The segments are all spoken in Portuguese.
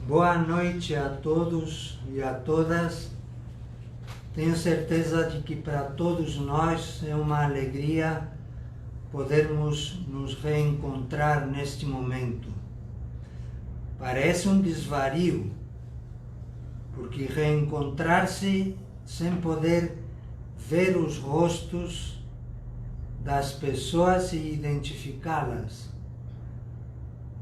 Boa noite a todos e a todas. Tenho certeza de que para todos nós é uma alegria podermos nos reencontrar neste momento. Parece um desvario, porque reencontrar-se sem poder ver os rostos das pessoas e identificá-las.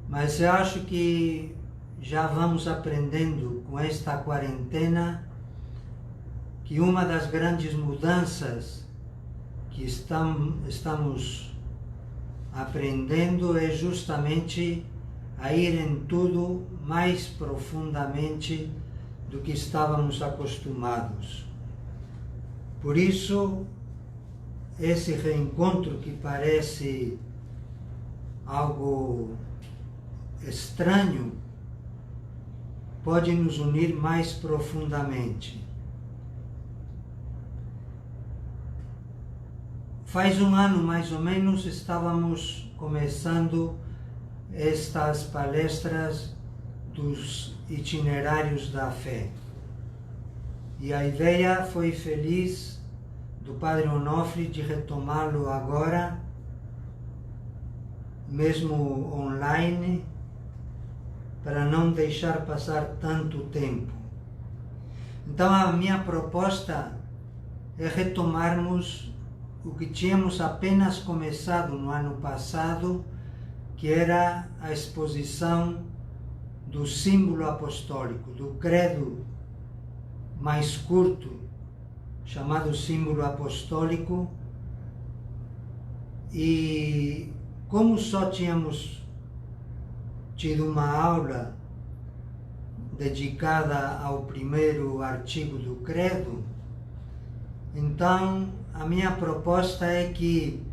Mas eu acho que já vamos aprendendo com esta quarentena que uma das grandes mudanças que estamos aprendendo é justamente a ir em tudo mais profundamente do que estávamos acostumados. Por isso, esse reencontro que parece algo estranho pode nos unir mais profundamente. Faz um ano, mais ou menos, estávamos começando estas palestras dos itinerários da fé. E a ideia foi feliz do Padre Onofre de retomá-lo agora, mesmo online, para não deixar passar tanto tempo. Então a minha proposta é retomarmos o que tínhamos apenas começado no ano passado, que era a exposição do símbolo apostólico, do credo mais curto, chamado símbolo apostólico. E como só tínhamos tido uma aula dedicada ao primeiro artigo do credo, então a minha proposta é que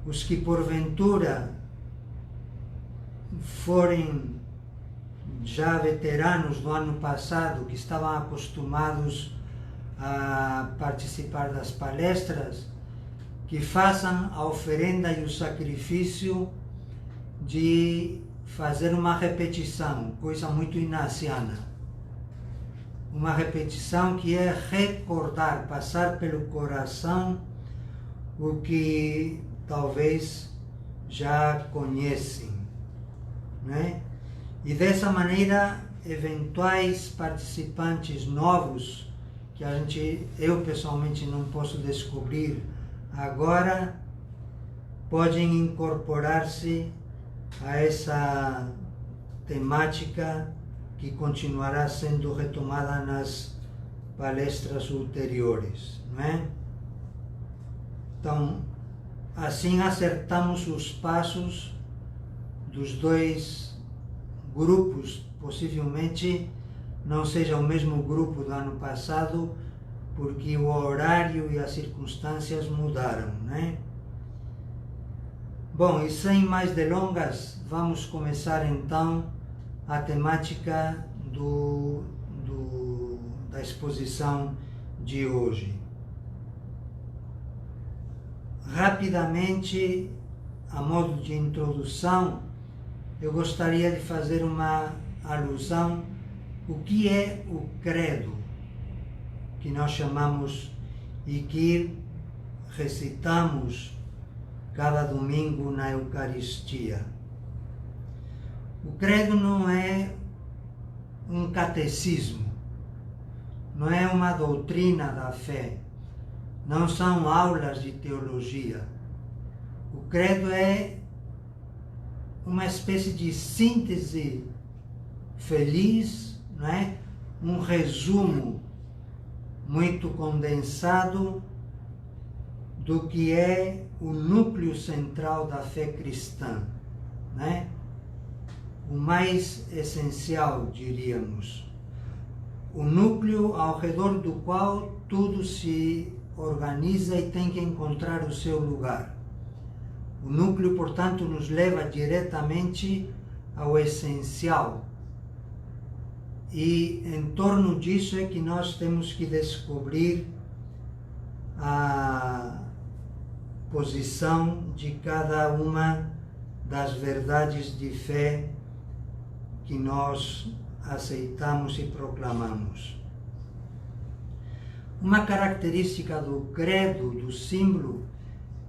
os que porventura forem já veteranos do ano passado, que estavam acostumados a participar das palestras, que façam a oferenda e o sacrifício de fazer uma repetição, coisa muito inaciana. Uma repetição que é recordar, passar pelo coração o que talvez já conhecem, né? E dessa maneira, eventuais participantes novos, que eu pessoalmente não posso descobrir agora, podem incorporar-se a essa temática que continuará sendo retomada nas palestras ulteriores, não é? Então, assim acertamos os passos dos dois grupos. Possivelmente não seja o mesmo grupo do ano passado, porque o horário e as circunstâncias mudaram, né? Bom, e sem mais delongas, vamos começar então a temática da exposição de hoje. Rapidamente, a modo de introdução, eu gostaria de fazer uma alusão o que é o credo, que nós chamamos e que recitamos cada domingo na Eucaristia. O credo não é um catecismo, não é uma doutrina da fé, não são aulas de teologia. O credo é uma espécie de síntese feliz, não é? Um resumo muito condensado do que é o núcleo central da fé cristã, né? O mais essencial, diríamos. O núcleo ao redor do qual tudo se organiza e tem que encontrar o seu lugar. O núcleo, portanto, nos leva diretamente ao essencial. E em torno disso é que nós temos que descobrir a posição de cada uma das verdades de fé que nós aceitamos e proclamamos. Uma característica do credo, do símbolo,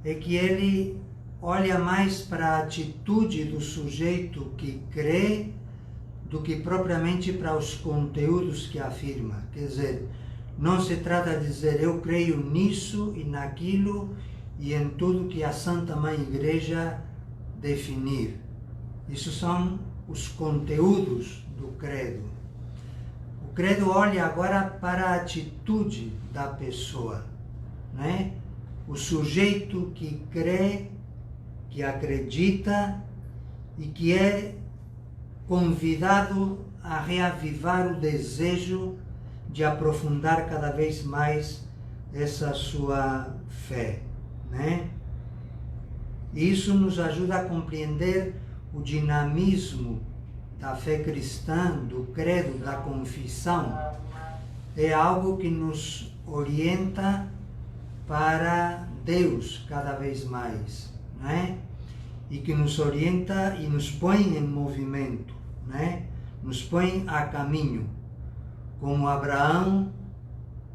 é que ele olha mais para a atitude do sujeito que crê do que propriamente para os conteúdos que afirma. Quer dizer, não se trata de dizer eu creio nisso e naquilo e em tudo que a Santa Mãe Igreja definir. Isso são os conteúdos do credo. O credo olha agora para a atitude da pessoa, né? O sujeito que crê, que acredita e que é convidado a reavivar o desejo de aprofundar cada vez mais essa sua fé, né? E isso nos ajuda a compreender o dinamismo da fé cristã, do credo, da confissão. É algo que nos orienta para Deus cada vez mais, né? E que nos orienta e nos põe em movimento, né? Nos põe a caminho. Como Abraão,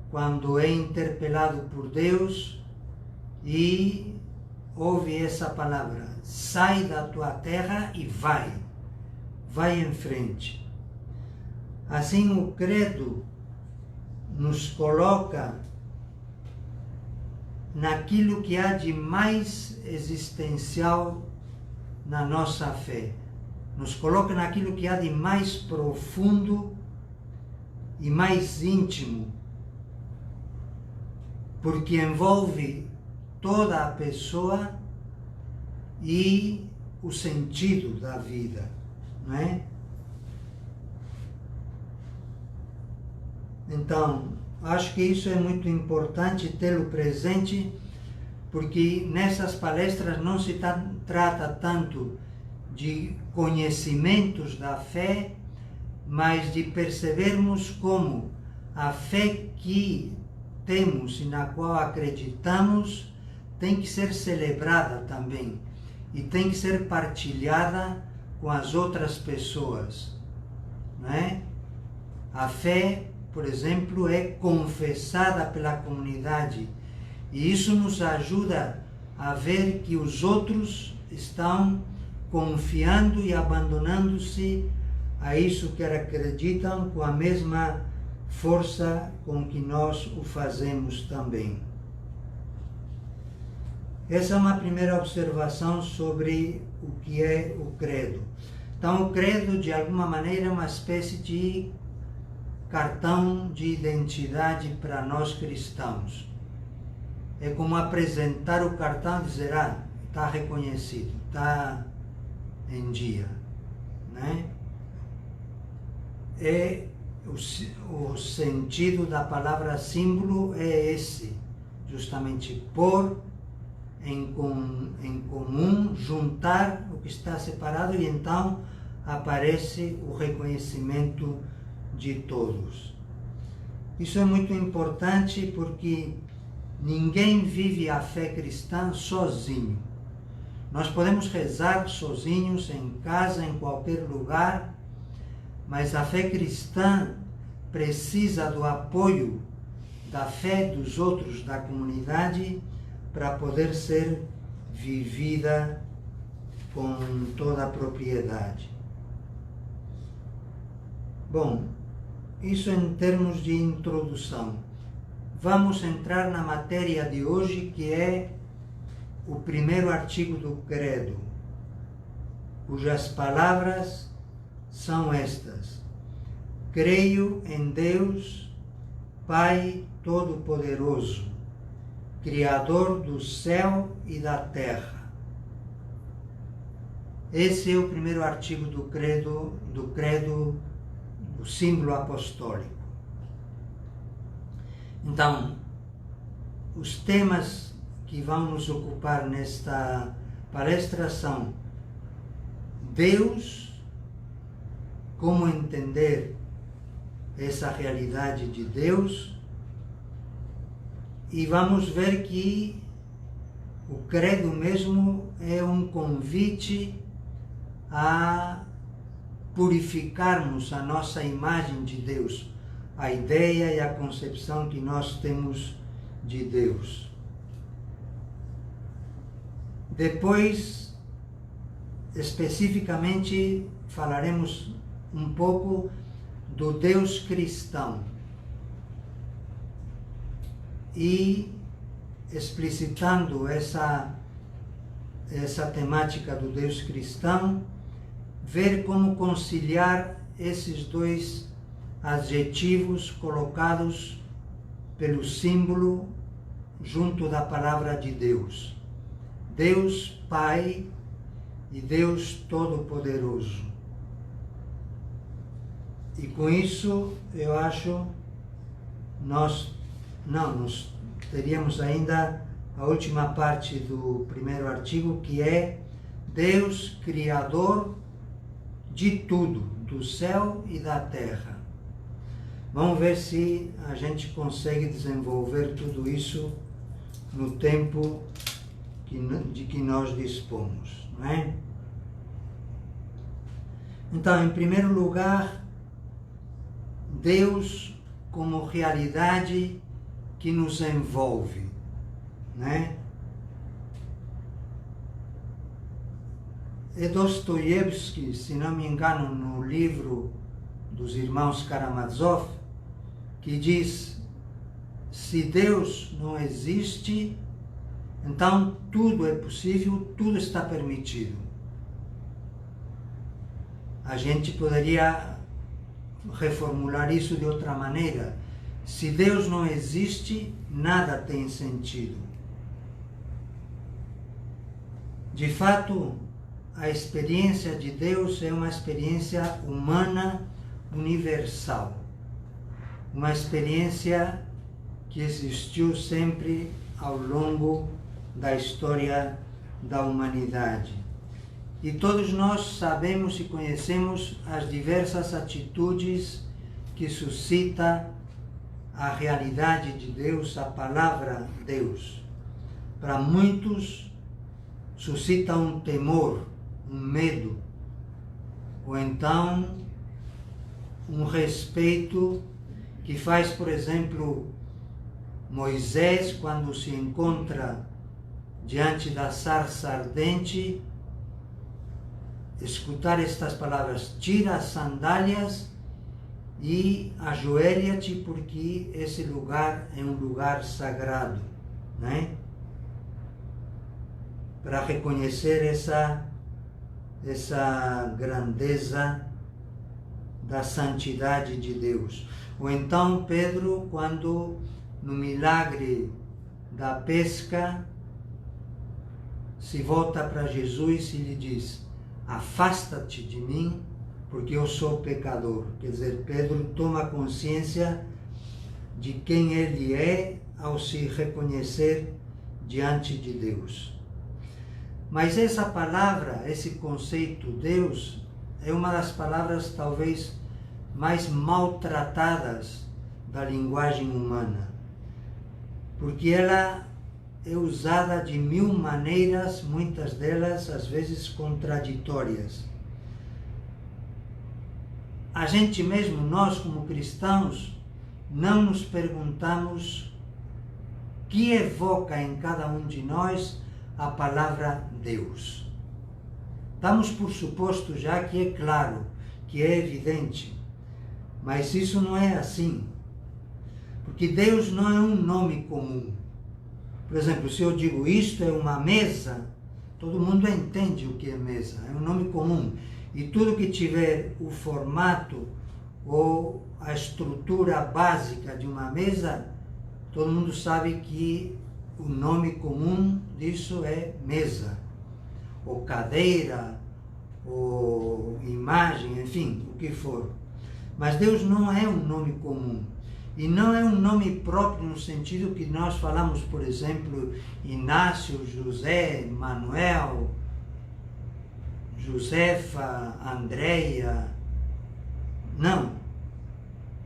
quando é interpelado por Deus e ouve essa palavra: sai da tua terra e vai em frente. Assim o credo nos coloca naquilo que há de mais existencial na nossa fé. Nos coloca naquilo que há de mais profundo e mais íntimo, porque envolve toda a pessoa e o sentido da vida, não é? Então, acho que isso é muito importante tê-lo presente, porque nessas palestras não se trata tanto de conhecimentos da fé, mas de percebermos como a fé que temos e na qual acreditamos tem que ser celebrada também e tem que ser partilhada com as outras pessoas, não é? A fé, por exemplo, é confessada pela comunidade e isso nos ajuda a ver que os outros estão confiando e abandonando-se a isso que acreditam com a mesma força com que nós o fazemos também. Essa é uma primeira observação sobre o que é o credo. Então, o credo, de alguma maneira, é uma espécie de cartão de identidade para nós cristãos. É como apresentar o cartão e dizer, está reconhecido, está em dia, né? O sentido da palavra símbolo é esse, justamente pôr em comum, juntar o que está separado e então aparece o reconhecimento de todos. Isso é muito importante porque ninguém vive a fé cristã sozinho. Nós podemos rezar sozinhos em casa, em qualquer lugar, mas a fé cristã precisa do apoio da fé dos outros da comunidade para poder ser vivida com toda a propriedade. Bom, isso em termos de introdução. Vamos entrar na matéria de hoje, que é o primeiro artigo do credo, cujas palavras são estas: creio em Deus, Pai Todo-Poderoso, Criador do céu e da terra. Esse é o primeiro artigo do credo, o símbolo apostólico. Então, os temas que vão nos ocupar nesta palestra são Deus, como entender essa realidade de Deus, e vamos ver que o credo mesmo é um convite a purificarmos a nossa imagem de Deus, a ideia e a concepção que nós temos de Deus. Depois, especificamente, falaremos um pouco do Deus cristão e explicitando essa temática do Deus cristão, ver como conciliar esses dois adjetivos colocados pelo símbolo junto da palavra de Deus. Deus Pai e Deus Todo-Poderoso. E com isso, eu acho, nós teríamos ainda a última parte do primeiro artigo, que é Deus Criador de tudo, do céu e da terra. Vamos ver se a gente consegue desenvolver tudo isso no tempo de que nós dispomos, não é? Então, em primeiro lugar, Deus como realidade que nos envolve, né? É Dostoiévski, se não me engano, no livro dos irmãos Karamazov, que diz: se Deus não existe, então tudo é possível, tudo está permitido. A gente poderia reformular isso de outra maneira. Se Deus não existe, nada tem sentido. De fato, a experiência de Deus é uma experiência humana universal. Uma experiência que existiu sempre ao longo da história da humanidade. E todos nós sabemos e conhecemos as diversas atitudes que suscita a realidade de Deus, a palavra Deus. Para muitos, suscita um temor, um medo, ou então um respeito que faz, por exemplo, Moisés, quando se encontra diante da sarça ardente, escutar estas palavras: tira as sandálias e ajoelha-te, porque esse lugar é um lugar sagrado, né? Para reconhecer essa grandeza da santidade de Deus. Ou então Pedro, quando no milagre da pesca, se volta para Jesus e lhe diz: afasta-te de mim, porque eu sou pecador. Quer dizer, Pedro toma consciência de quem ele é ao se reconhecer diante de Deus. Mas essa palavra, esse conceito Deus, é uma das palavras talvez mais maltratadas da linguagem humana, porque ela é usada de mil maneiras, muitas delas às vezes contraditórias. A gente mesmo, nós como cristãos, não nos perguntamos o que evoca em cada um de nós a palavra Deus. Damos por suposto já que é claro, que é evidente, mas isso não é assim, porque Deus não é um nome comum. Por exemplo, se eu digo isto é uma mesa, todo mundo entende o que é mesa, é um nome comum. E tudo que tiver o formato ou a estrutura básica de uma mesa, todo mundo sabe que o nome comum disso é mesa, ou cadeira, ou imagem, enfim, o que for. Mas Deus não é um nome comum. E não é um nome próprio no sentido que nós falamos, por exemplo, Inácio, José, Manuel, Josefa, Andréia. Não.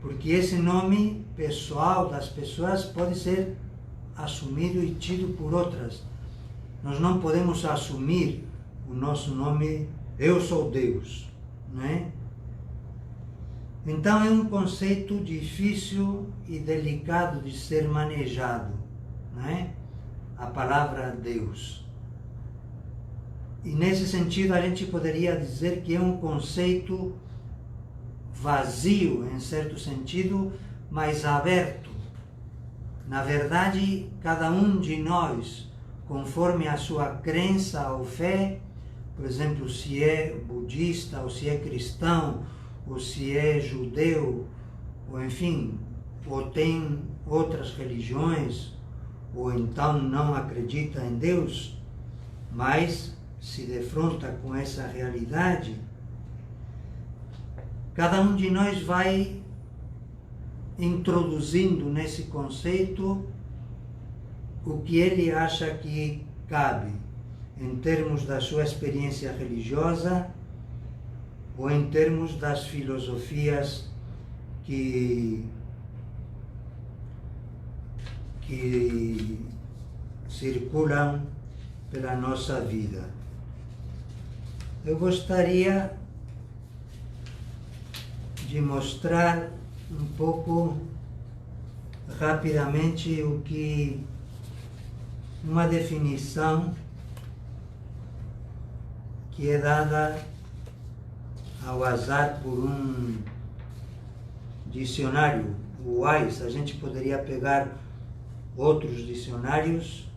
Porque esse nome pessoal das pessoas pode ser assumido e tido por outras. Nós não podemos assumir o nosso nome, eu sou Deus, não é? Então é um conceito difícil e delicado de ser manejado, não é? A palavra Deus. E nesse sentido a gente poderia dizer que é um conceito vazio, em certo sentido, mas aberto. Na verdade, cada um de nós, conforme a sua crença ou fé, por exemplo, se é budista, ou se é cristão, ou se é judeu, ou enfim, ou tem outras religiões, ou então não acredita em Deus, mas se defronta com essa realidade, cada um de nós vai introduzindo nesse conceito o que ele acha que cabe, em termos da sua experiência religiosa ou em termos das filosofias que circulam pela nossa vida. Eu gostaria de mostrar um pouco rapidamente uma definição que é dada ao azar por um dicionário, o WISE. A gente poderia pegar outros dicionários,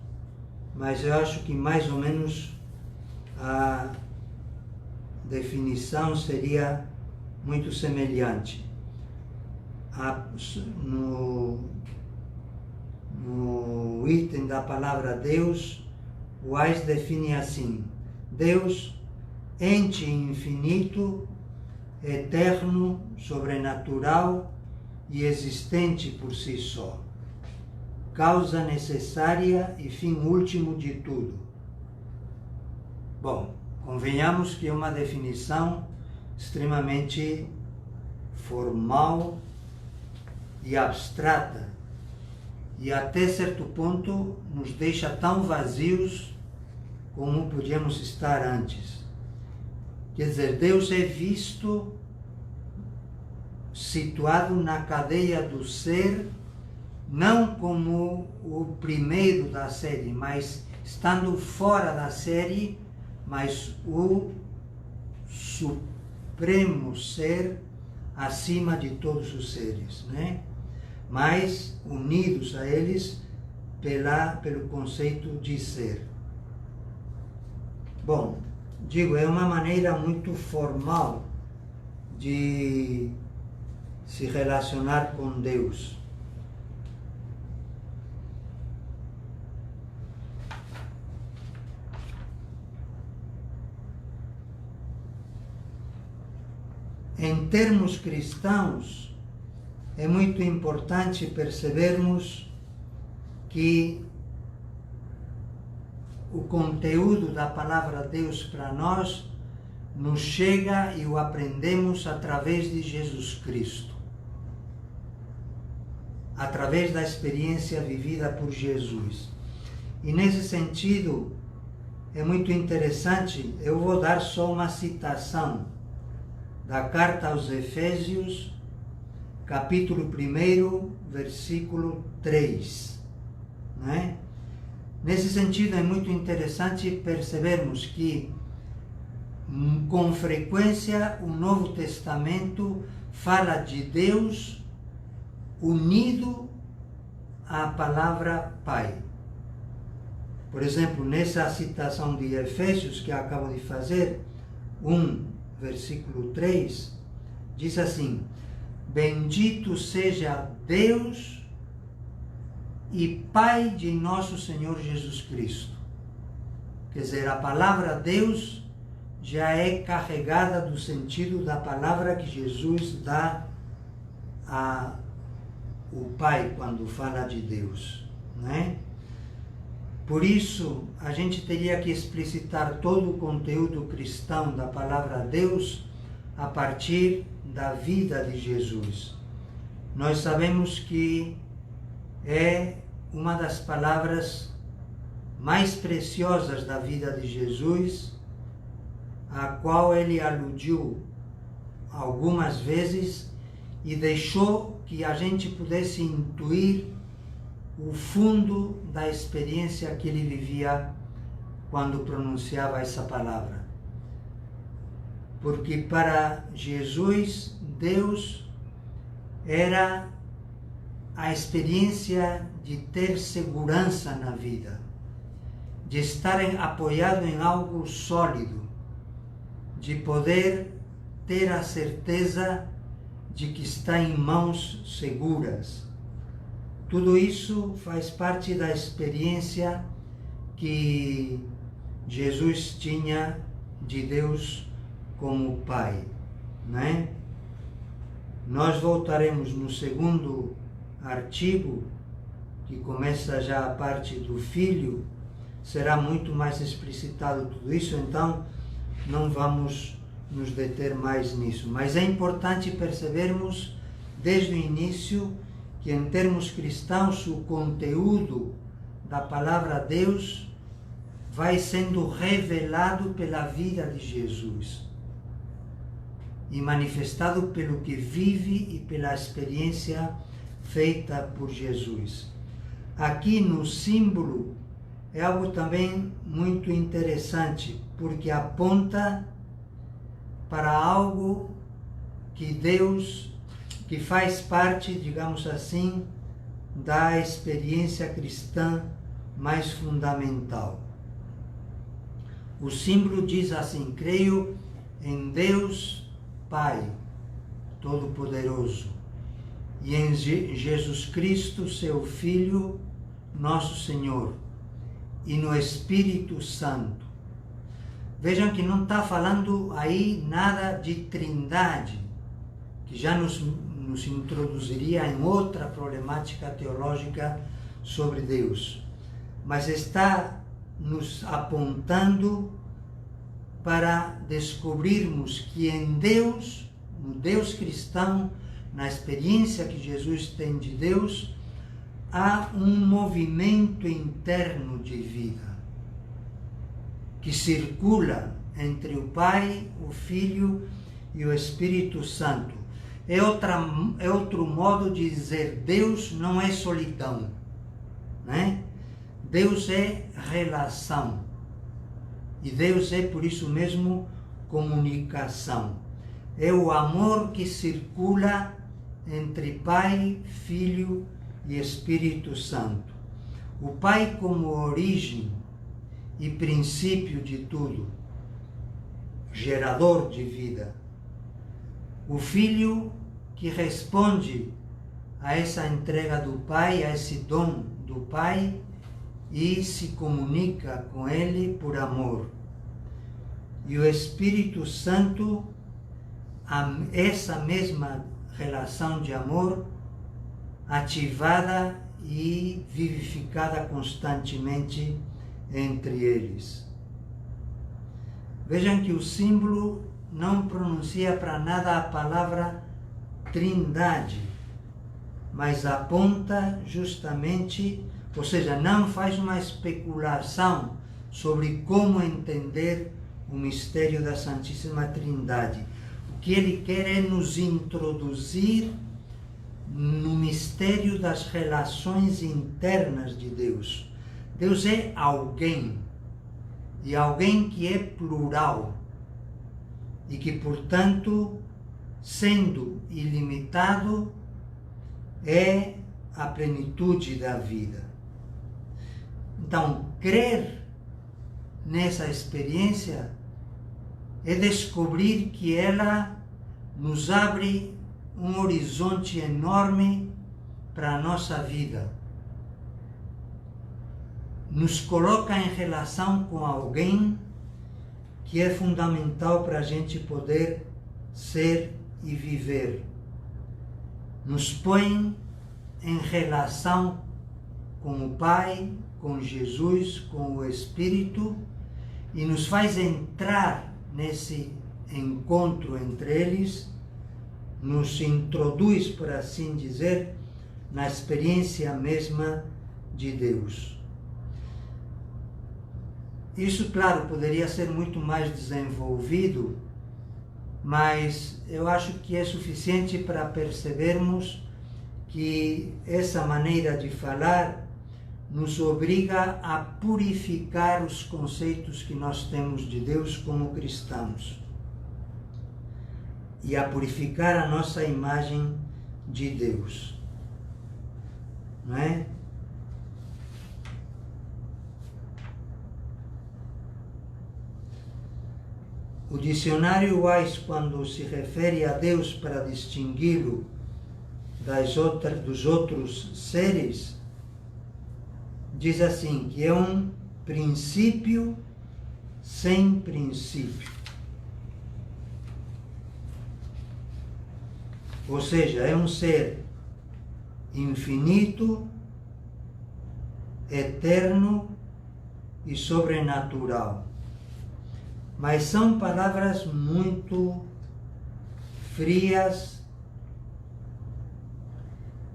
mas eu acho que mais ou menos a definição seria muito semelhante. No item da palavra Deus, o WISE define assim: Deus, ente infinito, eterno, sobrenatural e existente por si só, causa necessária e fim último de tudo. Bom, convenhamos que é uma definição extremamente formal e abstrata, e até certo ponto nos deixa tão vazios como podíamos estar antes. Quer dizer, Deus é visto situado na cadeia do ser, não como o primeiro da série, mas estando fora da série, mas o supremo ser acima de todos os seres, né? Mas unidos a eles pelo conceito de ser. Bom, digo, é uma maneira muito formal de se relacionar com Deus. Em termos cristãos, é muito importante percebermos que o conteúdo da palavra Deus para nós nos chega e o aprendemos através de Jesus Cristo, através da experiência vivida por Jesus. E nesse sentido, é muito interessante, eu vou dar só uma citação da carta aos Efésios, capítulo 1, versículo 3. Né? Nesse sentido, é muito interessante percebermos que, com frequência, o Novo Testamento fala de Deus unido à palavra Pai. Por exemplo, nessa citação de Efésios que acabo de fazer, 1, versículo 3, diz assim: Bendito seja Deus e Pai de nosso Senhor Jesus Cristo. Quer dizer, a palavra Deus já é carregada do sentido da palavra que Jesus dá ao Pai quando fala de Deus, né? Por isso, a gente teria que explicitar todo o conteúdo cristão da palavra Deus a partir da vida de Jesus. Nós sabemos que é uma das palavras mais preciosas da vida de Jesus, a qual ele aludiu algumas vezes e deixou que a gente pudesse intuir o fundo da experiência que ele vivia quando pronunciava essa palavra. Porque para Jesus, Deus era a experiência de ter segurança na vida, de estar apoiado em algo sólido, de poder ter a certeza de que está em mãos seguras. Tudo isso faz parte da experiência que Jesus tinha de Deus como Pai, né? Nós voltaremos no segundo artigo, que começa já a parte do Filho, será muito mais explicitado tudo isso, então não vamos nos deter mais nisso. Mas é importante percebermos desde o início que, em termos cristãos, o conteúdo da palavra Deus vai sendo revelado pela vida de Jesus e manifestado pelo que vive e pela experiência feita por Jesus. Aqui no símbolo é algo também muito interessante, porque aponta para algo que Deus, que faz parte, digamos assim, da experiência cristã mais fundamental. O símbolo diz assim: creio em Deus Pai Todo-Poderoso e em Jesus Cristo, seu Filho, nosso Senhor, e no Espírito Santo. Vejam que não está falando aí nada de trindade, que já nos introduziria em outra problemática teológica sobre Deus, mas está nos apontando para descobrirmos que em Deus, no Deus cristão, na experiência que Jesus tem de Deus, há um movimento interno de vida que circula entre o Pai, o Filho e o Espírito Santo. É outro modo de dizer: Deus não é solidão, né? Deus é relação. E Deus é, por isso mesmo, comunicação. É o amor que circula entre Pai, Filho e Espírito Santo. O Pai como origem e princípio de tudo, gerador de vida. O Filho que responde a essa entrega do Pai, a esse dom do Pai, e se comunica com Ele por amor. E o Espírito Santo, essa mesma relação de amor, ativada e vivificada constantemente entre eles. Vejam que o símbolo não pronuncia para nada a palavra trindade, mas aponta justamente, ou seja, não faz uma especulação sobre como entender o mistério da Santíssima Trindade. O que ele quer é nos introduzir no mistério das relações internas de Deus. Deus é alguém, e alguém que é plural, e que, portanto, sendo ilimitado, é a plenitude da vida. Então, crer nessa experiência é descobrir que ela nos abre um horizonte enorme para a nossa vida. Nos coloca em relação com alguém que é fundamental para a gente poder ser e viver. Nos põe em relação com o Pai, com Jesus, com o Espírito, e nos faz entrar nesse encontro entre eles, nos introduz, por assim dizer, na experiência mesma de Deus. Isso, claro, poderia ser muito mais desenvolvido, mas eu acho que é suficiente para percebermos que essa maneira de falar nos obriga a purificar os conceitos que nós temos de Deus como cristãos e a purificar a nossa imagem de Deus, não é? O dicionário Wise, quando se refere a Deus para distingui-lo dos outros seres, diz assim, que é um princípio sem princípio. Ou seja, é um ser infinito, eterno e sobrenatural. Mas são palavras muito frias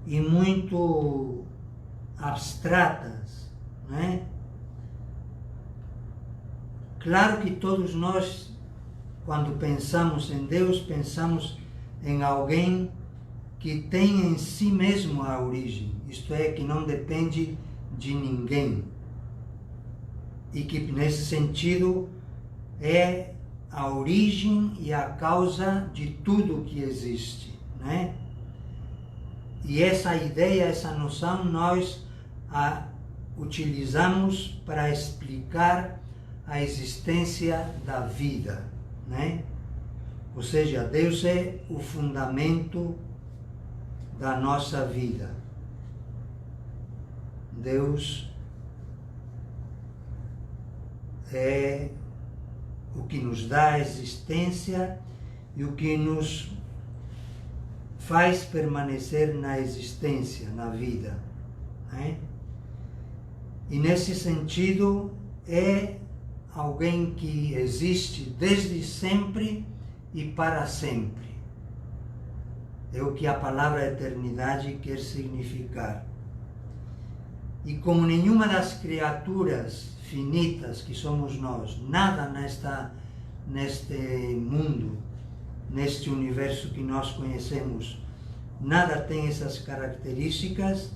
e muito abstratas, não é? Claro que todos nós, quando pensamos em Deus, pensamos em alguém que tem em si mesmo a origem, isto é, que não depende de ninguém, e que nesse sentido é a origem e a causa de tudo que existe, né? E essa ideia, essa noção, nós a utilizamos para explicar a existência da vida, né? Ou seja, Deus é o fundamento da nossa vida. Deus é o que nos dá a existência e o que nos faz permanecer na existência, na vida, né? E nesse sentido é alguém que existe desde sempre e para sempre. É o que a palavra eternidade quer significar. E como nenhuma das criaturas finitas que somos nós, nada neste mundo, neste universo que nós conhecemos, nada tem essas características,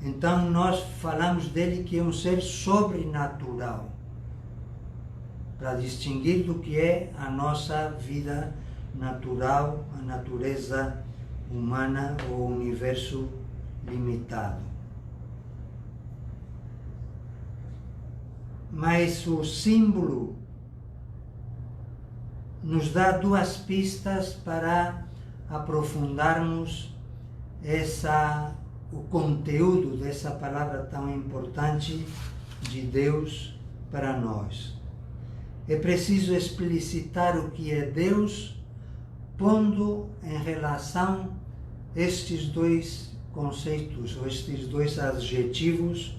então nós falamos dele que é um ser sobrenatural, para distinguir do que é a nossa vida natural, a natureza humana ou o universo limitado. Mas o símbolo nos dá duas pistas para aprofundarmos o conteúdo dessa palavra tão importante de Deus para nós. É preciso explicitar o que é Deus, pondo em relação estes dois conceitos, ou estes dois adjetivos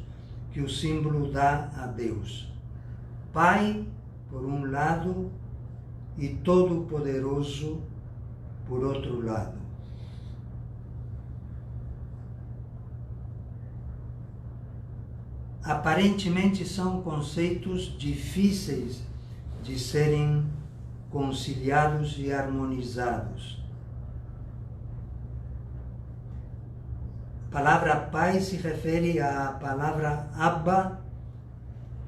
que o símbolo dá a Deus. Pai, por um lado, e Todo-Poderoso, por outro lado. Aparentemente são conceitos difíceis de serem conciliados e harmonizados. A palavra Pai se refere à palavra Abba,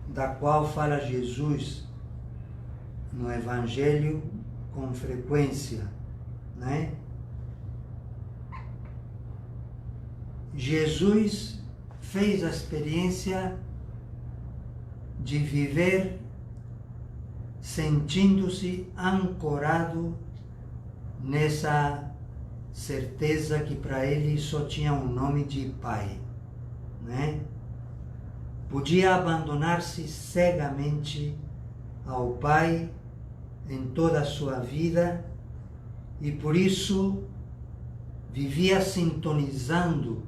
da qual fala Jesus no Evangelho com frequência, né? Jesus fez a experiência de viver sentindo-se ancorado nessa certeza que para ele só tinha um nome de Pai, né? Podia abandonar-se cegamente ao Pai em toda a sua vida e por isso vivia sintonizando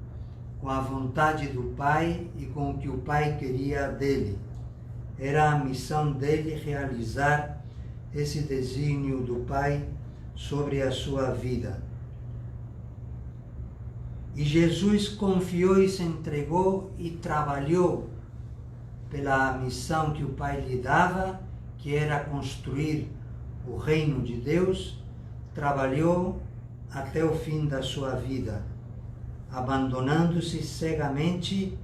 com a vontade do Pai e com o que o Pai queria dele. Era a missão dele realizar esse desígnio do Pai sobre a sua vida. E Jesus confiou e se entregou e trabalhou pela missão que o Pai lhe dava, que era construir o reino de Deus, trabalhou até o fim da sua vida, abandonando-se cegamente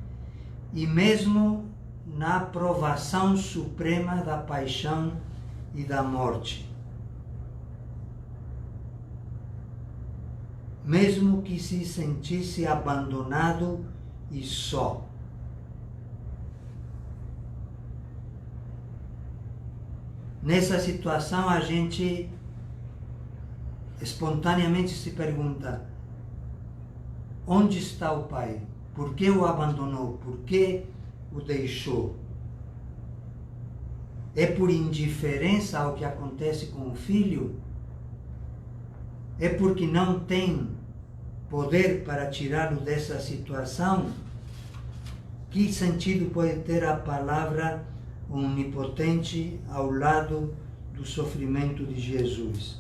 e mesmo na provação suprema da paixão e da morte. Mesmo que se sentisse abandonado e só. Nessa situação a gente espontaneamente se pergunta: onde está o pai? Por que o abandonou? Por que o deixou? É por indiferença ao que acontece com o filho? É porque não tem poder para tirá-lo dessa situação? Que sentido pode ter a palavra onipotente ao lado do sofrimento de Jesus?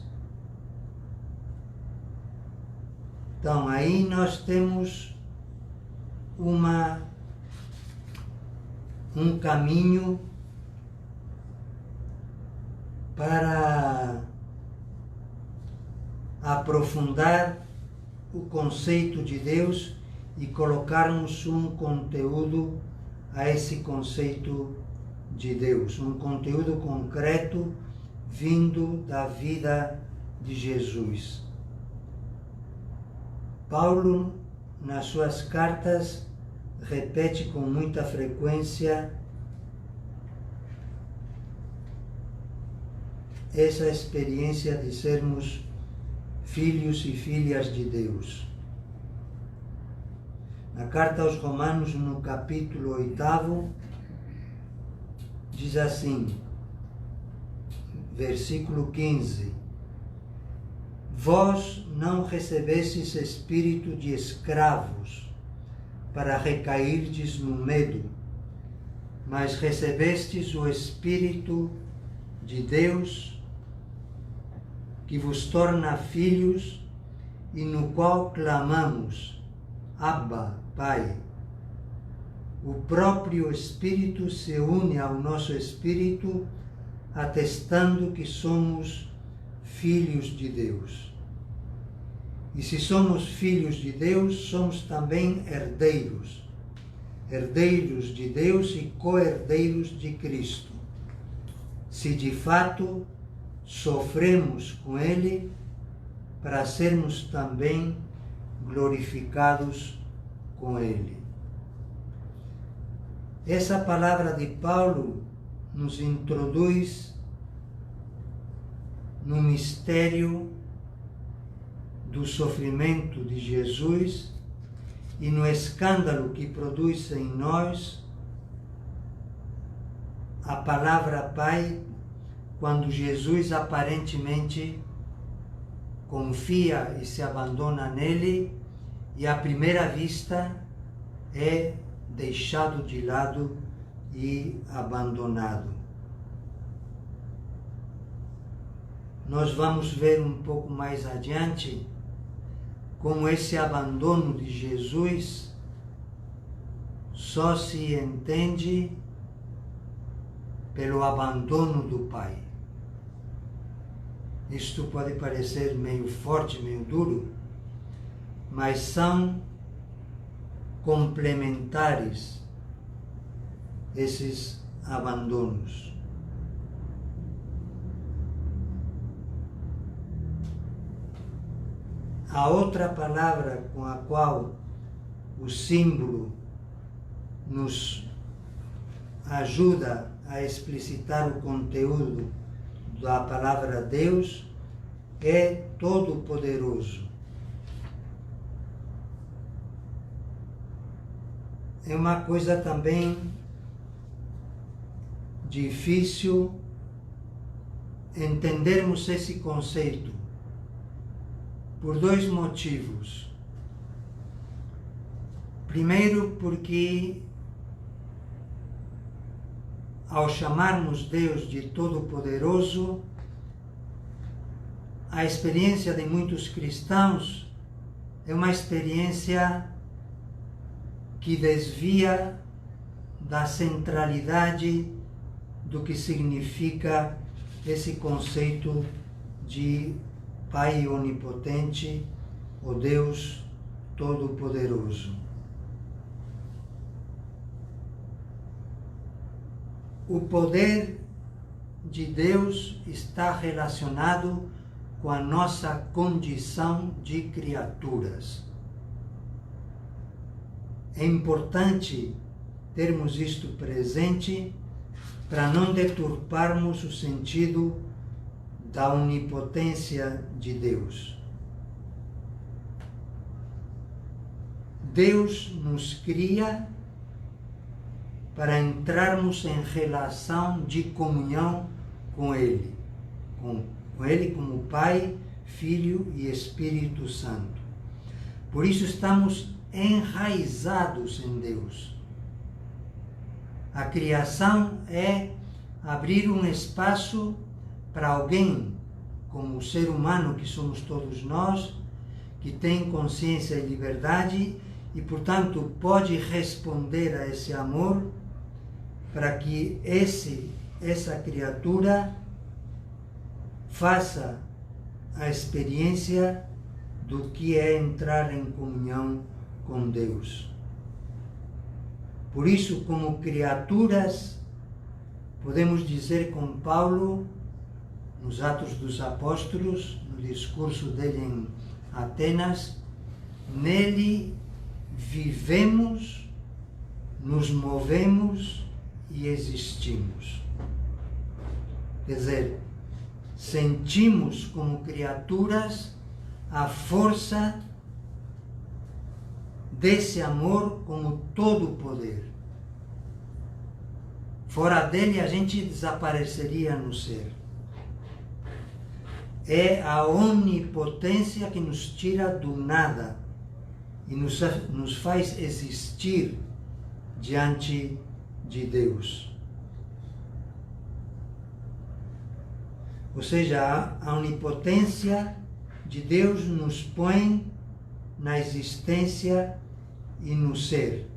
Então, aí nós temos um caminho para aprofundar o conceito de Deus e colocarmos um conteúdo a esse conceito de Deus, um conteúdo concreto vindo da vida de Jesus. Paulo, nas suas cartas, repete com muita frequência essa experiência de sermos filhos e filhas de Deus. Na carta aos Romanos, no capítulo 8, diz assim, versículo 15: Vós não recebestes espírito de escravos para recairdes no medo, mas recebestes o Espírito de Deus, que vos torna filhos, e no qual clamamos: Abba, Pai. O próprio Espírito se une ao nosso espírito, atestando que somos filhos de Deus. E se somos filhos de Deus, somos também herdeiros, herdeiros de Deus e co-herdeiros de Cristo. Se de fato sofremos com Ele, para sermos também glorificados com Ele. Essa palavra de Paulo nos introduz no mistério do sofrimento de Jesus e no escândalo que produz em nós a palavra Pai, quando Jesus aparentemente confia e se abandona nele e à primeira vista é deixado de lado e abandonado. Nós vamos ver um pouco mais adiante como esse abandono de Jesus só se entende pelo abandono do Pai. Isto pode parecer meio forte, meio duro, mas são complementares esses abandonos. A outra palavra com a qual o símbolo nos ajuda a explicitar o conteúdo da palavra Deus é Todo-Poderoso. É uma coisa também difícil entendermos esse conceito por dois motivos. Primeiro, porque ao chamarmos Deus de Todo-Poderoso, a experiência de muitos cristãos é uma experiência que desvia da centralidade do que significa esse conceito de Pai onipotente, o Deus Todo-Poderoso. O poder de Deus está relacionado com a nossa condição de criaturas. É importante termos isto presente para não deturparmos o sentido da onipotência de Deus. Deus nos cria para entrarmos em relação de comunhão com Ele. Com Ele como Pai, Filho e Espírito Santo. Por isso estamos enraizados em Deus. A criação é abrir um espaço para alguém, como o ser humano que somos todos nós, que tem consciência e liberdade e, portanto, pode responder a esse amor para que essa criatura faça a experiência do que é entrar em comunhão com Deus. Por isso, como criaturas, podemos dizer com Paulo, nos Atos dos Apóstolos, no discurso dele em Atenas, nele vivemos, nos movemos e existimos. Quer dizer, sentimos como criaturas a força desse amor como todo o poder. Fora dele a gente desapareceria no ser. É a onipotência que nos tira do nada e nos faz existir diante de Deus. Ou seja, a onipotência de Deus nos põe na existência e no ser.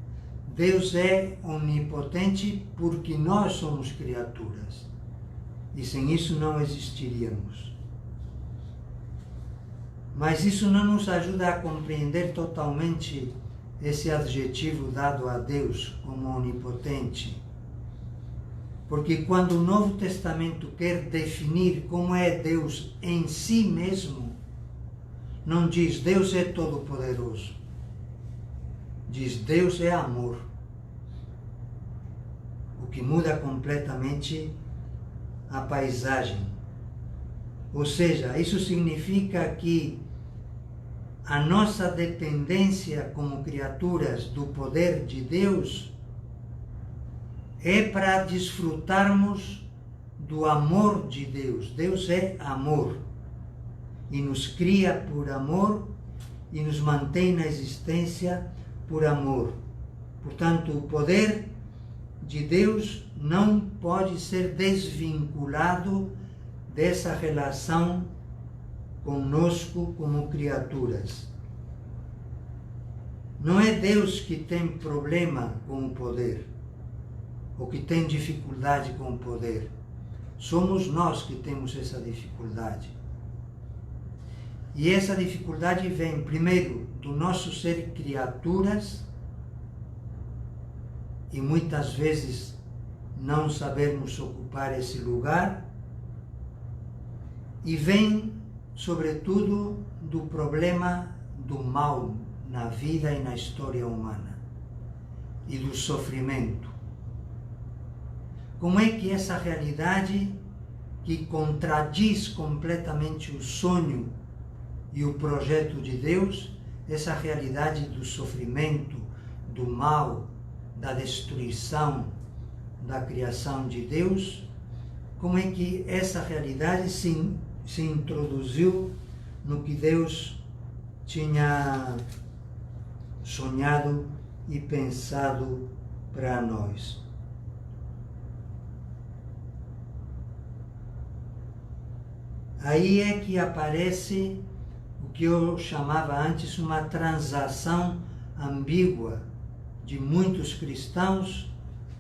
Deus é onipotente porque nós somos criaturas e sem isso não existiríamos. Mas isso não nos ajuda a compreender totalmente esse adjetivo dado a Deus como onipotente. Porque quando o Novo Testamento quer definir como é Deus em si mesmo, não diz Deus é todo-poderoso. Diz Deus é amor. O que muda completamente a paisagem. Ou seja, isso significa que a nossa dependência como criaturas do poder de Deus é para desfrutarmos do amor de Deus. Deus é amor e nos cria por amor e nos mantém na existência por amor. Portanto, o poder de Deus não pode ser desvinculado dessa relação conosco como criaturas. Não é Deus que tem problema com o poder, ou que tem dificuldade com o poder. Somos nós que temos essa dificuldade. E essa dificuldade vem, primeiro, do nosso ser criaturas, e muitas vezes não sabermos ocupar esse lugar, e vem, sobretudo, do problema do mal na vida e na história humana, e do sofrimento. Como é que essa realidade, que contradiz completamente o sonho e o projeto de Deus, essa realidade do sofrimento, do mal, da destruição da criação de Deus, como é que essa realidade se introduziu no que Deus tinha sonhado e pensado para nós. Aí é que aparece o que eu chamava antes uma transação ambígua de muitos cristãos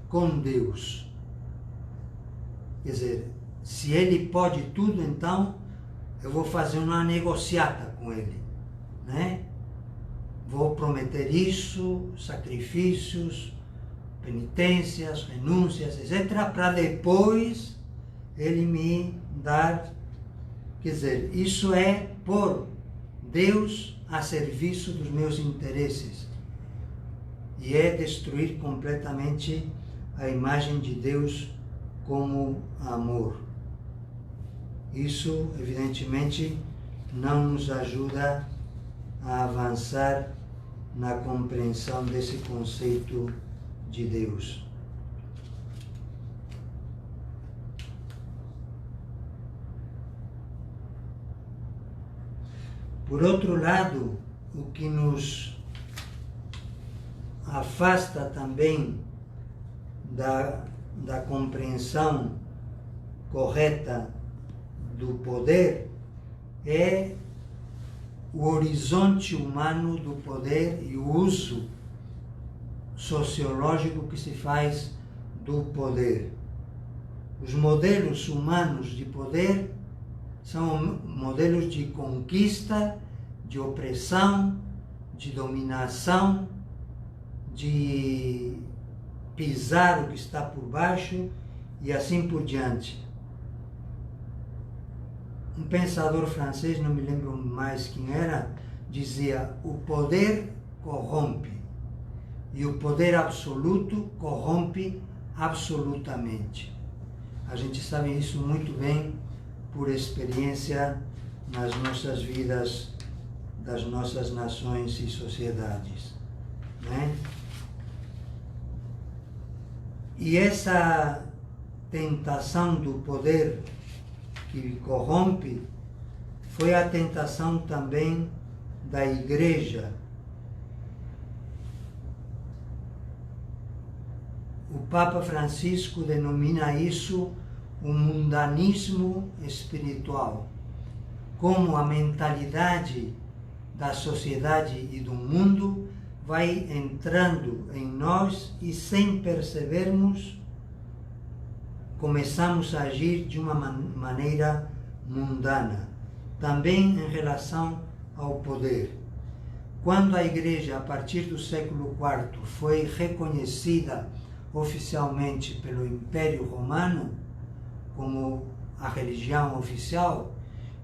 com Deus. Quer dizer, se ele pode tudo, então eu vou fazer uma negociata com ele, né? Vou prometer isso, sacrifícios, penitências, renúncias, etc., para depois ele me dar. Quer dizer, isso é por Deus a serviço dos meus interesses. E é destruir completamente a imagem de Deus como amor. Isso, evidentemente, não nos ajuda a avançar na compreensão desse conceito de Deus. Por outro lado, o que nos afasta também da compreensão correta do poder é o horizonte humano do poder e o uso sociológico que se faz do poder. Os modelos humanos de poder são modelos de conquista, de opressão, de dominação, de pisar o que está por baixo e assim por diante. Um pensador francês, não me lembro mais quem era, dizia: o poder corrompe e o poder absoluto corrompe absolutamente. A gente sabe isso muito bem por experiência nas nossas vidas, das nossas nações e sociedades, né? E essa tentação do poder que corrompe foi a tentação também da Igreja. O Papa Francisco denomina isso o mundanismo espiritual, como a mentalidade da sociedade e do mundo vai entrando em nós e, sem percebermos, começamos a agir de uma maneira mundana, também em relação ao poder. Quando a Igreja, a partir do século IV, foi reconhecida oficialmente pelo Império Romano como a religião oficial,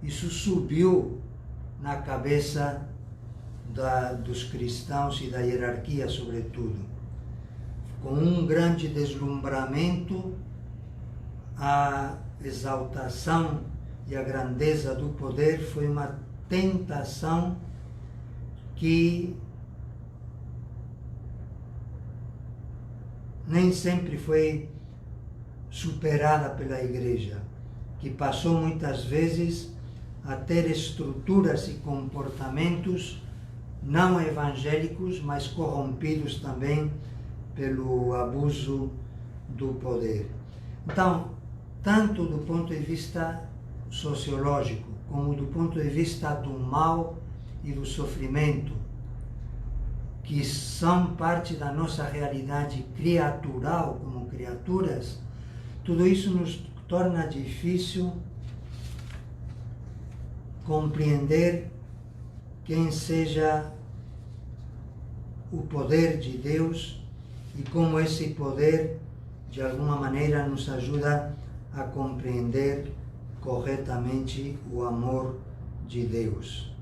isso subiu na cabeça dos cristãos e da hierarquia, sobretudo. Com um grande deslumbramento, a exaltação e a grandeza do poder foi uma tentação que nem sempre foi superada pela Igreja, que passou muitas vezes a ter estruturas e comportamentos não evangélicos, mas corrompidos também pelo abuso do poder. Então, tanto do ponto de vista sociológico, como do ponto de vista do mal e do sofrimento, que são parte da nossa realidade criatural como criaturas, tudo isso nos torna difícil compreender quem seja o poder de Deus e como esse poder, de alguma maneira, nos ajuda a compreender corretamente o amor de Deus.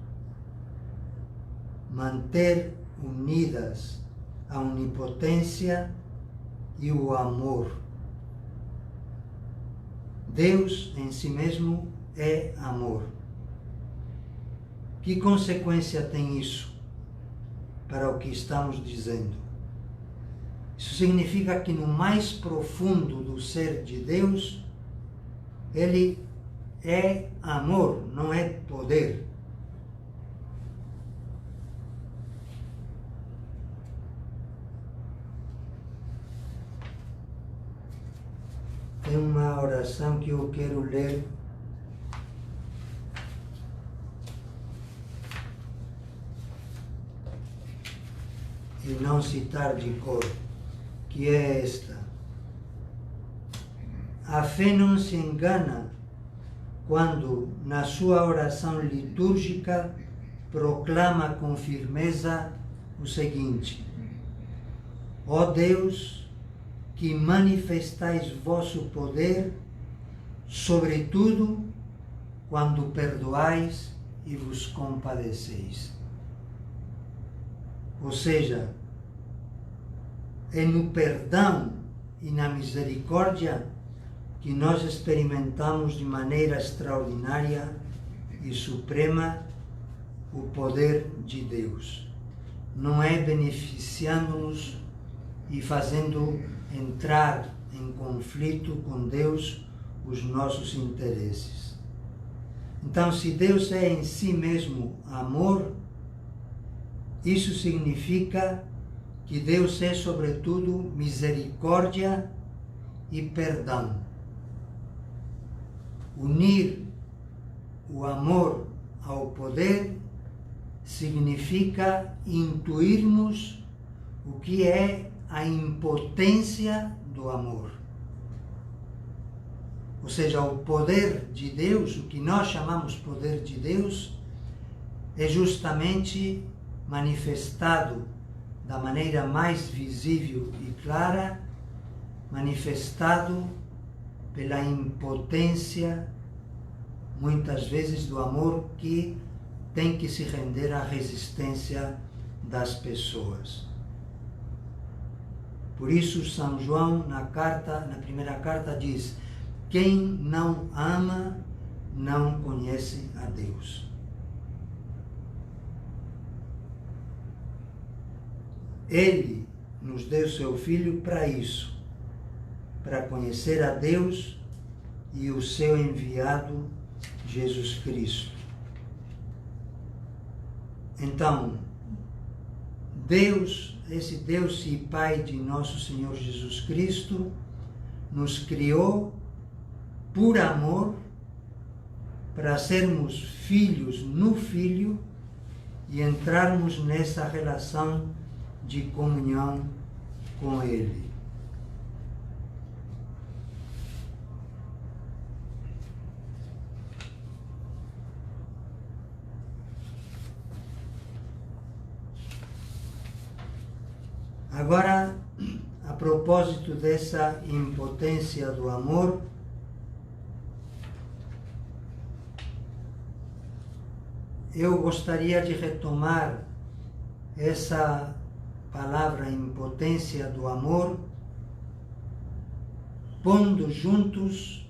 Manter unidas a onipotência e o amor. Deus em si mesmo é amor. Que consequência tem isso para o que estamos dizendo? Isso significa que no mais profundo do ser de Deus, ele é amor, não é poder. Tem uma oração que eu quero ler e não citar de cor, que é esta: a fé não se engana quando, na sua oração litúrgica, proclama com firmeza o seguinte: ó Deus, que manifestais vosso poder, sobretudo quando perdoais e vos compadeceis. Ou seja, é no perdão e na misericórdia que nós experimentamos de maneira extraordinária e suprema o poder de Deus. Não é beneficiando-nos e fazendo entrar em conflito com Deus os nossos interesses. Então, se Deus é em si mesmo amor, isso significa que Deus é, sobretudo, misericórdia e perdão. Unir o amor ao poder significa intuirmos o que é a impotência do amor. Ou seja, o poder de Deus, o que nós chamamos poder de Deus, é justamente manifestado da maneira mais visível e clara, manifestado pela impotência, muitas vezes, do amor que tem que se render à resistência das pessoas. Por isso, São João, na primeira carta, diz: quem não ama, não conhece a Deus. Ele nos deu seu Filho para isso, para conhecer a Deus e o seu enviado, Jesus Cristo. Então, Deus, esse Deus e Pai de nosso Senhor Jesus Cristo, nos criou por amor, para sermos filhos no Filho e entrarmos nessa relação de comunhão com Ele. Agora, a propósito dessa impotência do amor, eu gostaria de retomar essa palavra impotência do amor, pondo juntos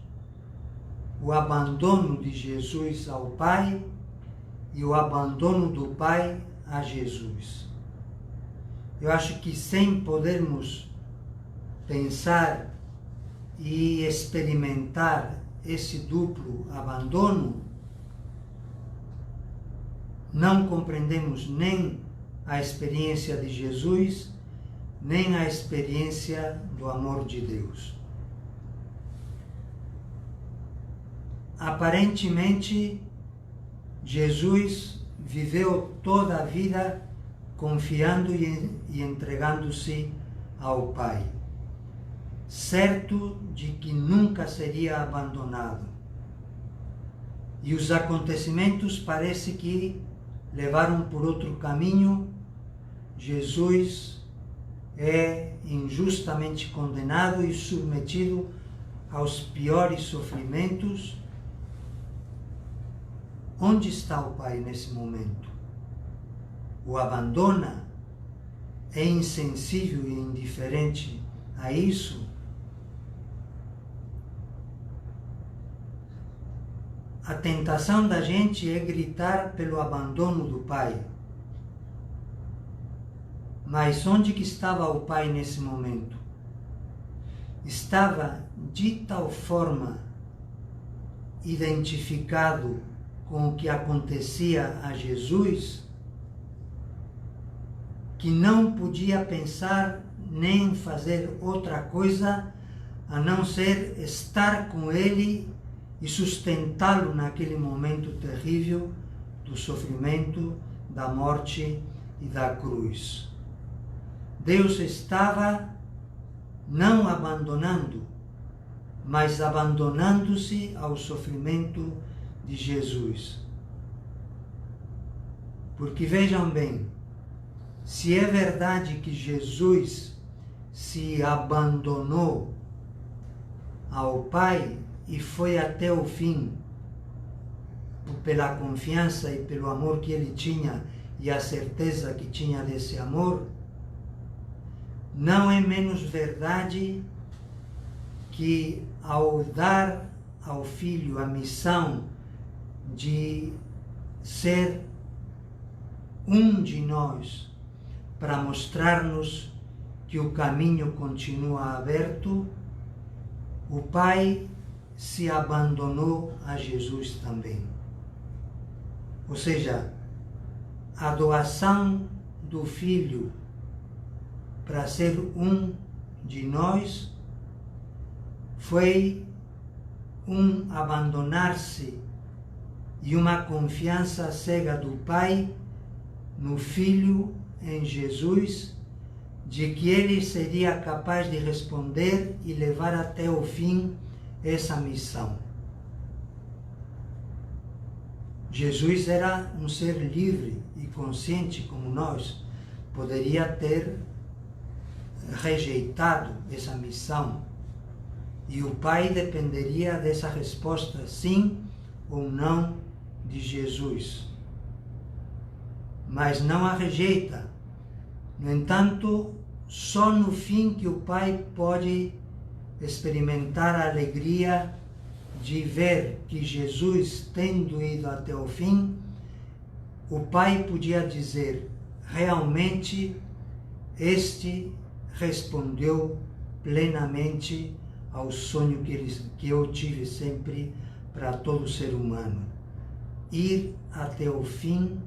o abandono de Jesus ao Pai e o abandono do Pai a Jesus. Eu acho que sem podermos pensar e experimentar esse duplo abandono, não compreendemos nem a experiência de Jesus, nem a experiência do amor de Deus. Aparentemente, Jesus viveu toda a vida confiando e entregando-se ao Pai, certo de que nunca seria abandonado. E os acontecimentos parece que levaram por outro caminho. Jesus é injustamente condenado e submetido aos piores sofrimentos. Onde está o Pai nesse momento? O abandona? É insensível e indiferente a isso? A tentação da gente é gritar pelo abandono do Pai. Mas onde que estava o Pai nesse momento? Estava de tal forma identificado com o que acontecia a Jesus que não podia pensar nem fazer outra coisa a não ser estar com Ele e sustentá-lo naquele momento terrível do sofrimento, da morte e da cruz. Deus estava não abandonando, mas abandonando-se ao sofrimento de Jesus. Porque vejam bem, se é verdade que Jesus se abandonou ao Pai e foi até o fim, pela confiança e pelo amor que ele tinha e a certeza que tinha desse amor, não é menos verdade que ao dar ao Filho a missão de ser um de nós, para mostrar-nos que o caminho continua aberto, o Pai se abandonou a Jesus também. Ou seja, a doação do Filho para ser um de nós foi um abandonar-se e uma confiança cega do Pai no Filho, em Jesus, de que ele seria capaz de responder e levar até o fim essa missão. Jesus era um ser livre e consciente como nós, poderia ter rejeitado essa missão e o Pai dependeria dessa resposta, sim ou não, de Jesus. Mas não a rejeita. No entanto, só no fim que o Pai pode experimentar a alegria de ver que Jesus, tendo ido até o fim, o Pai podia dizer, realmente, este respondeu plenamente ao sonho que eu tive sempre para todo ser humano. Ir até o fim,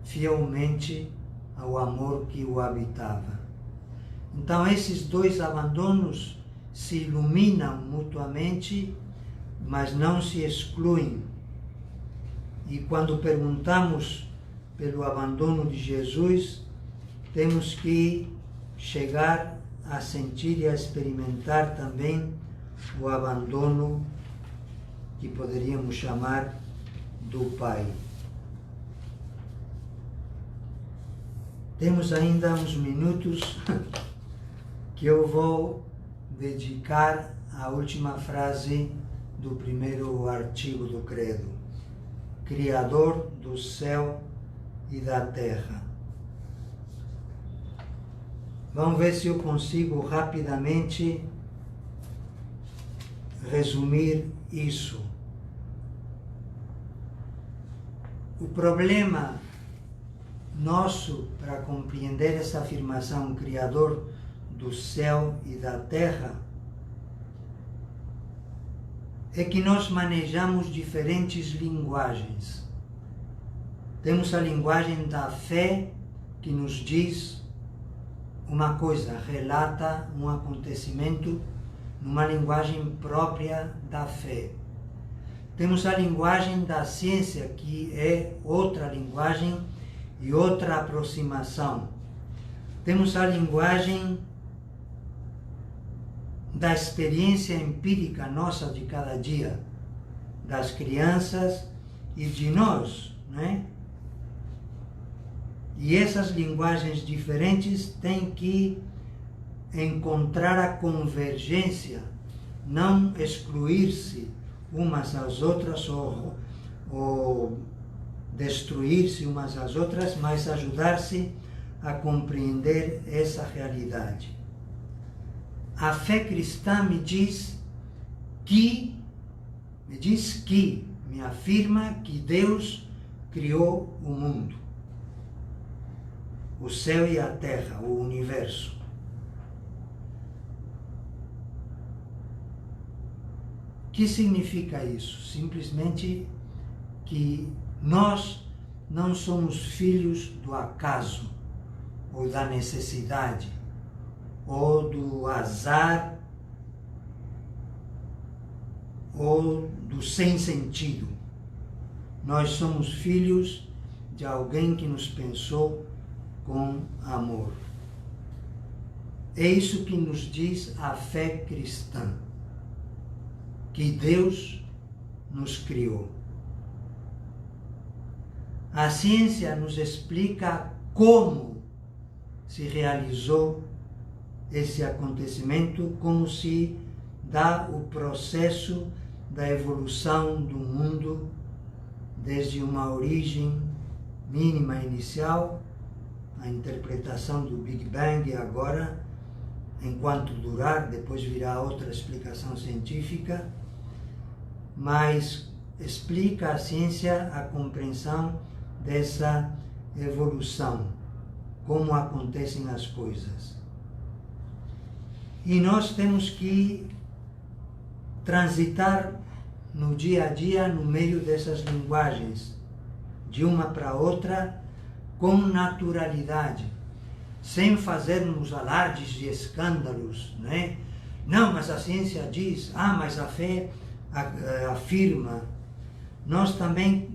fielmente ao amor que o habitava. Então, esses dois abandonos se iluminam mutuamente, mas não se excluem. E quando perguntamos pelo abandono de Jesus, temos que chegar a sentir e a experimentar também o abandono que poderíamos chamar do Pai. Temos ainda uns minutos que eu vou dedicar à última frase do primeiro artigo do Credo. Criador do céu e da terra. Vamos ver se eu consigo rapidamente resumir isso. O problema nosso para compreender essa afirmação, Criador do céu e da terra, é que nós manejamos diferentes linguagens. Temos a linguagem da fé, que nos diz uma coisa, relata um acontecimento numa linguagem própria da fé. Temos a linguagem da ciência, que é outra linguagem e outra aproximação. Temos a linguagem da experiência empírica nossa de cada dia, das crianças e de nós, né? E essas linguagens diferentes têm que encontrar a convergência, não excluir-se umas às outras ou destruir-se umas às outras, mas ajudar-se a compreender essa realidade. A fé cristã me afirma que Deus criou o mundo, o céu e a terra, o universo. O que significa isso? Simplesmente que nós não somos filhos do acaso, ou da necessidade, ou do azar, ou do sem sentido. Nós somos filhos de alguém que nos pensou com amor. É isso que nos diz a fé cristã. que Deus nos criou. A ciência nos explica como se realizou esse acontecimento, como se dá o processo da evolução do mundo desde uma origem mínima inicial, a interpretação do Big Bang e agora, enquanto durar, depois virá outra explicação científica, mas explica a ciência a compreensão dessa evolução, como acontecem as coisas. E nós temos que transitar no dia a dia no meio dessas linguagens, de uma para outra, com naturalidade, sem fazermos alardes de escândalos, né? Não, mas a ciência diz, mas a fé afirma. Nós também,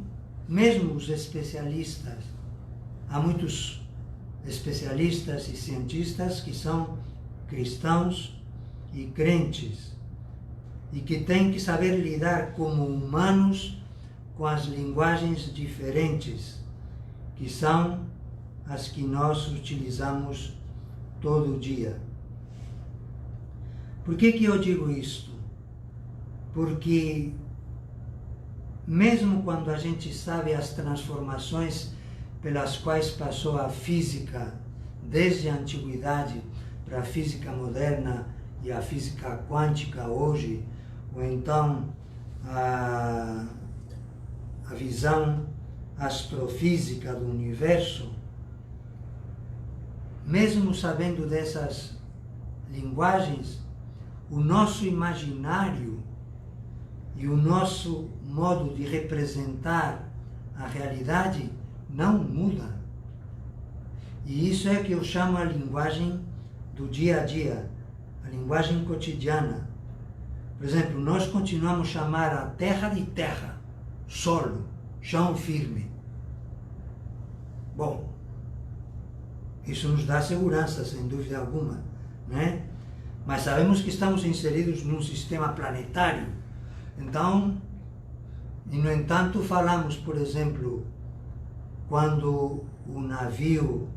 mesmo os especialistas, há muitos especialistas e cientistas que são cristãos e crentes, e que têm que saber lidar como humanos com as linguagens diferentes, que são as que nós utilizamos todo dia. Por que eu digo isto? Porque mesmo quando a gente sabe as transformações pelas quais passou a física desde a antiguidade para a física moderna e a física quântica hoje, ou então a visão astrofísica do universo, mesmo sabendo dessas linguagens, o nosso imaginário e o nosso modo de representar a realidade não muda. E isso é que eu chamo a linguagem do dia a dia, a linguagem cotidiana. Por exemplo, nós continuamos a chamar a terra de terra, solo, chão firme. Bom, isso nos dá segurança, sem dúvida alguma, né? Mas sabemos que estamos inseridos num sistema planetário. Então, e no entanto, falamos, por exemplo, quando o navio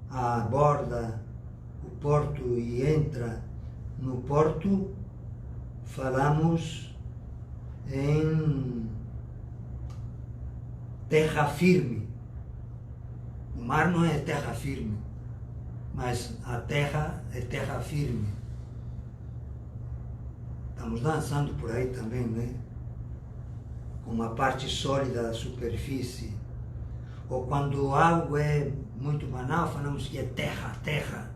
aborda o porto e entra no porto, falamos em terra firme. O mar não é terra firme, mas a terra é terra firme. Estamos dançando por aí também, né? Com uma parte sólida da superfície. Ou quando algo é muito banal, falamos que é terra, terra.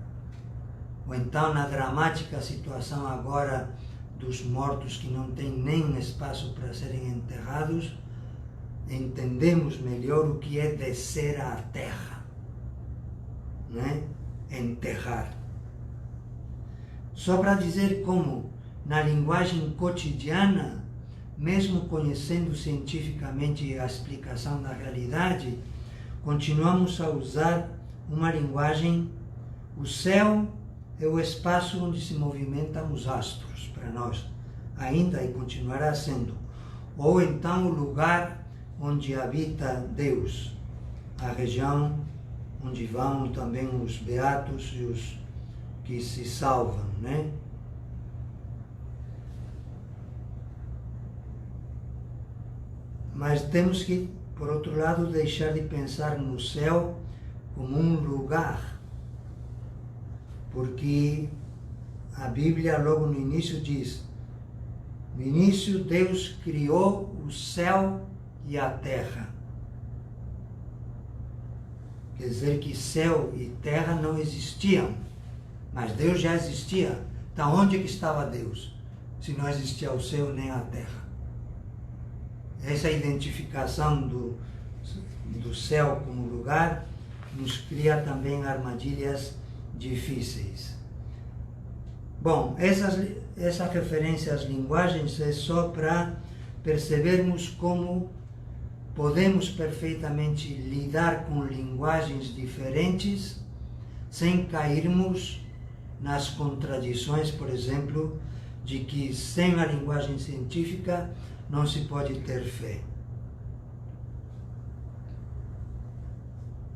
Ou então na dramática situação agora dos mortos que não têm nem espaço para serem enterrados, entendemos melhor o que é descer à terra, né? Enterrar. Só para dizer como, na linguagem cotidiana, mesmo conhecendo cientificamente a explicação da realidade, continuamos a usar uma linguagem. O céu é o espaço onde se movimentam os astros, para nós, ainda e continuará sendo. Ou então o lugar onde habita Deus, a região onde vão também os beatos e os que se salvam, né? Mas temos que, por outro lado, deixar de pensar no céu como um lugar, porque a Bíblia logo no início diz: no início Deus criou o céu e a terra. Quer dizer que céu e terra não existiam, mas Deus já existia. Então onde que estava Deus, se não existia o céu nem a terra? Essa identificação do céu como lugar nos cria também armadilhas difíceis. Bom, essa referência às linguagens é só para percebermos como podemos perfeitamente lidar com linguagens diferentes sem cairmos nas contradições, por exemplo, de que sem a linguagem científica não se pode ter fé.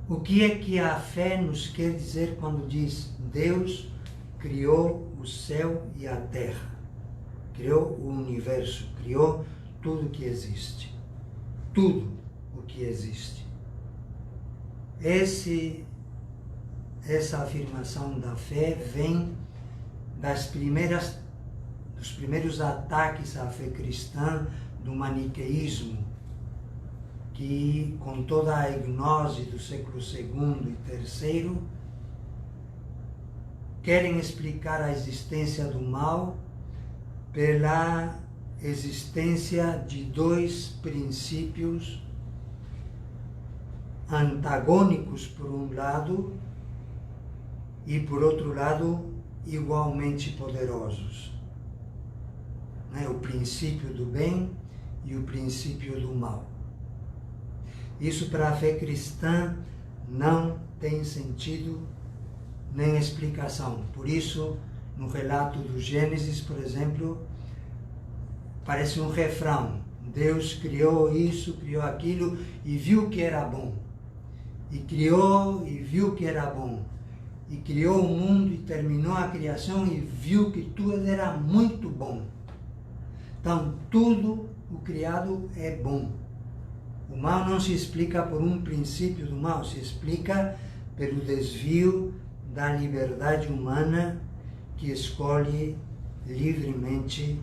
O que é que a fé nos quer dizer quando diz Deus criou o céu e a terra, criou o universo, criou tudo que existe, tudo o que existe. Essa afirmação da fé vem dos primeiros ataques à fé cristã do maniqueísmo, que com toda a gnose do século II e III querem explicar a existência do mal pela existência de dois princípios antagônicos por um lado e por outro lado igualmente poderosos, né? O princípio do bem e o princípio do mal. Isso para a fé cristã não tem sentido nem explicação. Por isso, no relato do Gênesis, por exemplo, parece um refrão. Deus criou isso, criou aquilo e viu que era bom. E criou e viu que era bom. E criou o mundo e terminou a criação e viu que tudo era muito bom. Então, tudo o criado é bom. O mal não se explica por um princípio do mal, se explica pelo desvio da liberdade humana que escolhe livremente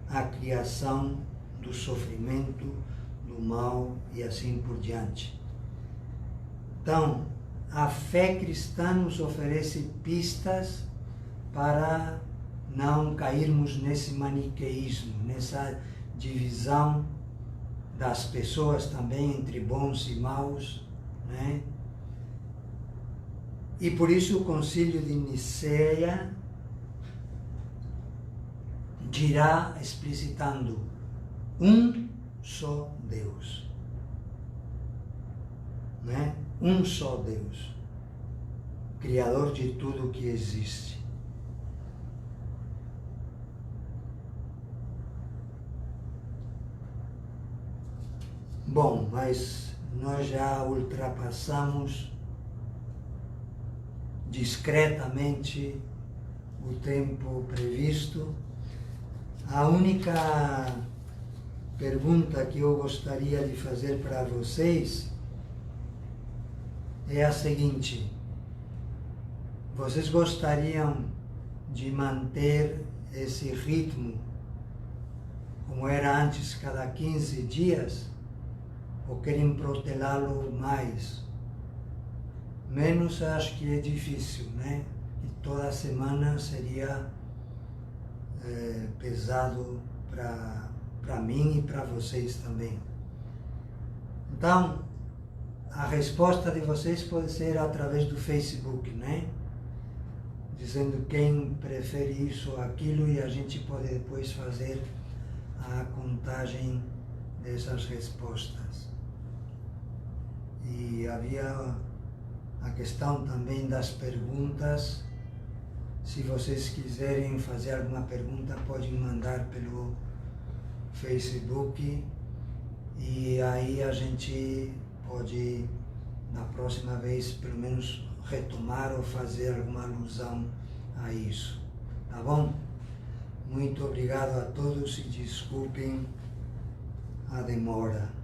a criação do sofrimento, do mal e assim por diante. Então, a fé cristã nos oferece pistas para não cairmos nesse maniqueísmo, nessa divisão das pessoas também entre bons e maus, né? E por isso o Concílio de Nicéia dirá explicitando um só Deus, né? Um só Deus, Criador de tudo o que existe. Bom, mas nós já ultrapassamos discretamente o tempo previsto. A única pergunta que eu gostaria de fazer para vocês é a seguinte: vocês gostariam de manter esse ritmo como era antes, cada 15 dias? Ou querem protelá-lo mais? Menos acho que é difícil, né? E toda semana seria pesado para mim e para vocês também. Então, a resposta de vocês pode ser através do Facebook, né? Dizendo quem prefere isso ou aquilo, e a gente pode depois fazer a contagem dessas respostas. E havia a questão também das perguntas. Se vocês quiserem fazer alguma pergunta, podem mandar pelo Facebook, e aí a gente pode, na próxima vez, pelo menos retomar ou fazer alguma alusão a isso. Tá bom? Muito obrigado a todos e desculpem a demora.